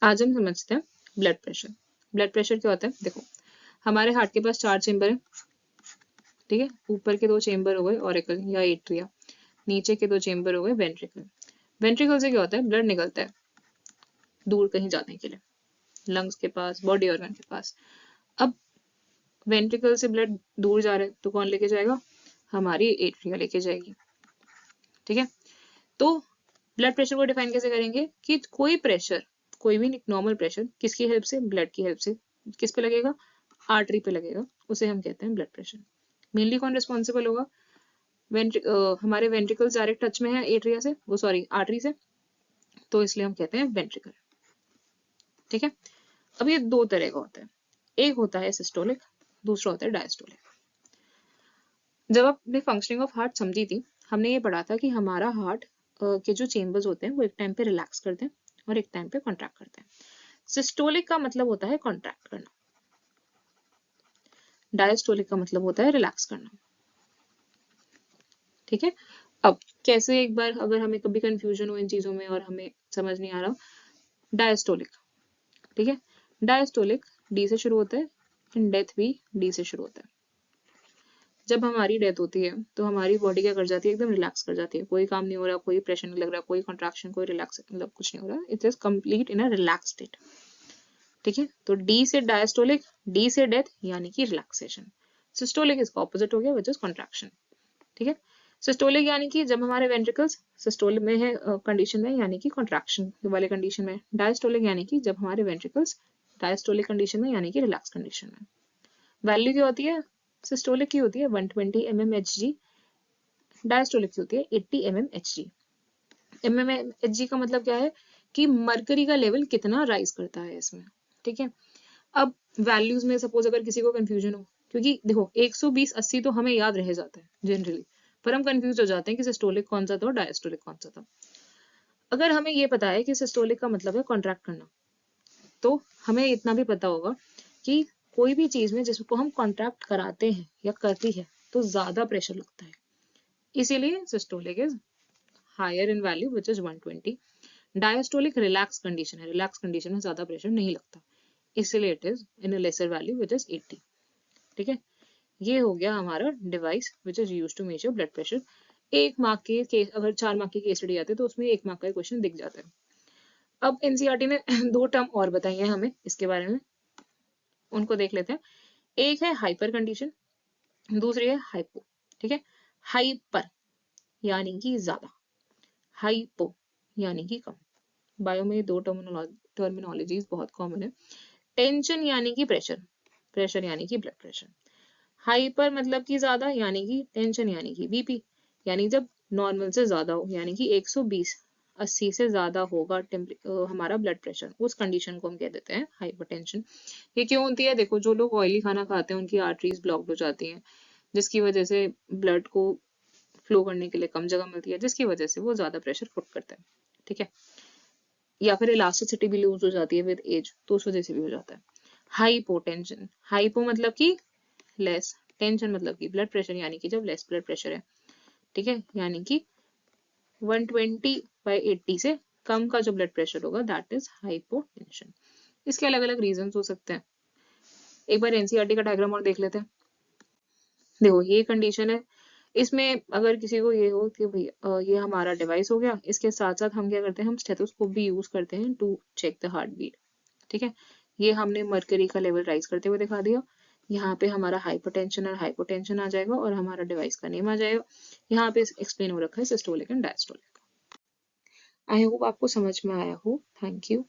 आज हम समझते हैं ब्लड प्रेशर। ब्लड प्रेशर क्या होता है? देखो, हमारे हार्ट के पास 4 चेम्बर है, ठीक है। ऊपर के 2 चेम्बर हो गए ऑरिकल या एट्रिया, नीचे के 2 चेम्बर हो गए वेंट्रिकल। वेंट्रिकल से क्या होता है? ब्लड निकलता है दूर कहीं जाने के लिए, लंग्स के पास, बॉडी ऑर्गन के पास। अब वेंट्रिकल से ब्लड दूर जा रहा है तो कौन लेके जाएगा? हमारी एट्रिया लेके जाएगी, ठीक है। तो ब्लड प्रेशर को डिफाइन कैसे करेंगे कि कोई प्रेशर, कोई भी नॉर्मल प्रेशर किसकी हेल्प से? ब्लड की हेल्प से किस पे लगेगा? आर्टरी पे लगेगा, उसे हम कहते हैं ब्लड प्रेशर। मेनली कौन रिस्पॉन्सिबल होगा? हमारे वेंट्रिकल्स डायरेक्ट टच में है एट्रिया से, वो सॉरी आर्टरी से, तो इसलिए हम कहते हैं वेंट्रिकल, ठीक है। अब ये 2 तरह का होता है, एक होता है सिस्टोलिक, दूसरा होता है डायस्टोलिक। जब आपने फंक्शनिंग ऑफ हार्ट समझी थी, हमने ये पढ़ा था कि हमारा हार्ट के जो चेम्बर्स होते हैं वो एक टाइम पे रिलैक्स करते हैं और एक टाइम पे कॉन्ट्रैक्ट करते हैं। सिस्टोलिक का मतलब होता है कॉन्ट्रैक्ट करना, डायस्टोलिक का मतलब होता है रिलैक्स करना, ठीक है। अब कैसे, एक बार अगर हमें कभी कंफ्यूजन हो इन चीजों में और हमें समझ नहीं आ रहा, डायस्टोलिक, ठीक है। डायस्टोलिक डी से शुरू होता है एंड डेथ भी डी से शुरू होता है। जब हमारी डेथ होती है तो हमारी बॉडी क्या कर जाती है? एकदम रिलैक्स कर जाती है, कोई काम नहीं हो रहा, कोई प्रेशर नहीं लग रहा, कोई कॉन्ट्रैक्शन, कोई रिलैक्स, मतलब कुछ नहीं हो रहा, it is complete in a relax state, ठीक है। तो डी से डायस्टोलिक, डी से डेथ यानी कि रिलैक्सेशन। सिस्टोलिक इसका ऑपोजिट हो गया विच इज कॉन्ट्रैक्शन, ठीक है। सिस्टोलिक यानी कि जब हमारे वेंट्रिकल्स सिस्टोल में है कंडीशन में, यानी कि कॉन्ट्रैक्शन वाले कंडीशन में। डायस्टोलिक यानी कि जब हमारे वेंट्रिकल्स डायस्टोलिक कंडीशन में, यानी कि रिलैक्स कंडीशन में। वैल्यू क्या होती है? सिस्टोलिक की होती है 120 mmHg, डायस्टोलिक की होती है 80 mmHg। mmHg का मतलब क्या है कि मरकरी का लेवल कितना राइज करता है इसमें, ठीक है। अब वैल्यूज में सपोज अगर किसी को कंफ्यूजन हो, क्योंकि देखो 120 80 तो हमें याद रह जाता है जनरली, पर हम कंफ्यूज हो जाते हैं कि सिस्टोलिक कौन सा था और डायस्टोलिक कौन सा था। अगर हमें ये पता है कि सिस्टोलिक का मतलब है कॉन्ट्रैक्ट करना, तो हमें इतना भी पता होगा कि कोई भी चीज में जिसको हम कॉन्ट्रैक्ट कराते हैं या करती है तो ज्यादा प्रेशर लगता है, इसीलिए systolic is higher in value which is 120। Diastolic relax condition है, रिलैक्स कंडीशन में ज्यादा प्रेशर नहीं लगता, इसलिए it is in a lesser value which is 80, ठीक है। ये हो गया हमारा device which is used to measure blood pressure. एक मार्क के केस, अगर 4 मार्क की केस स्टडी आती है तो उसमें 1 मार्क का क्वेश्चन दिख जाता है। अब एनसीईआरटी ने 2 टर्म और बताई है हमें इसके बारे में, उनको देख लेते हैं। एक है हाइपर कंडीशन, दूसरी है हाइपो, ठीक है। हाइपर यानी कि ज्यादा, हाइपो यानी कि कम। बायो में 2 टर्मिनोलॉजीज बहुत कॉमन है। टेंशन यानी कि प्रेशर, प्रेशर यानी कि ब्लड प्रेशर। हाइपर मतलब कि ज्यादा, यानी कि टेंशन यानी कि बीपी, यानी जब नॉर्मल से ज्यादा हो, यानी कि 120 80 से ज्यादा होगा हमारा ब्लड प्रेशर, उस कंडीशन को हम कह देते हैं हाइपरटेंशन। ये क्यों होती है? देखो, जो लोग ऑयली खाना खाते हैं उनकी आर्टरीज ब्लॉक्ड हो जाती हैं, जिसकी वजह से ब्लड को फ्लो करने के लिए कम जगह मिलती है, जिसकी वजह से वो ज्यादा प्रेशर पुट करते हैं, ठीक है। या फिर इलास्टिसिटी भी लूज हो जाती है विद एज, तो उस वजह से भी हो जाता है। हाइपोटेंशन, हाइपो मतलब कि लेस, टेंशन मतलब कि ब्लड प्रेशर, यानी कि जब लेस ब्लड प्रेशर है, ठीक है, यानी कि 120/80 से कम का जो ब्लड प्रेशर होगा दैट इज हाइपोटेंशन। इसके अलग अलग रीजन हो सकते हैं। एक बार एनसीईआरटी का डायग्राम और देख लेते हैं। देखो, ये कंडीशन है, इसमें अगर किसी को ये हो कि भाई ये हमारा डिवाइस हो गया, इसके साथ साथ हम क्या करते हैं, हम स्टेथोस्कोप भी यूज करते हैं to check the heart beat, ठीक है। ये हमने मर्करी का लेवल राइज करते हुए दिखा दिया। यहाँ पे हमारा हाइपरटेंशन और हाइपोटेंशन आ जाएगा और हमारा डिवाइस का नेम आ जाएगा। यहाँ पे एक्सप्लेन हो रखा है systolic and diastolic. I hope आपको समझ में आया हो। Thank you.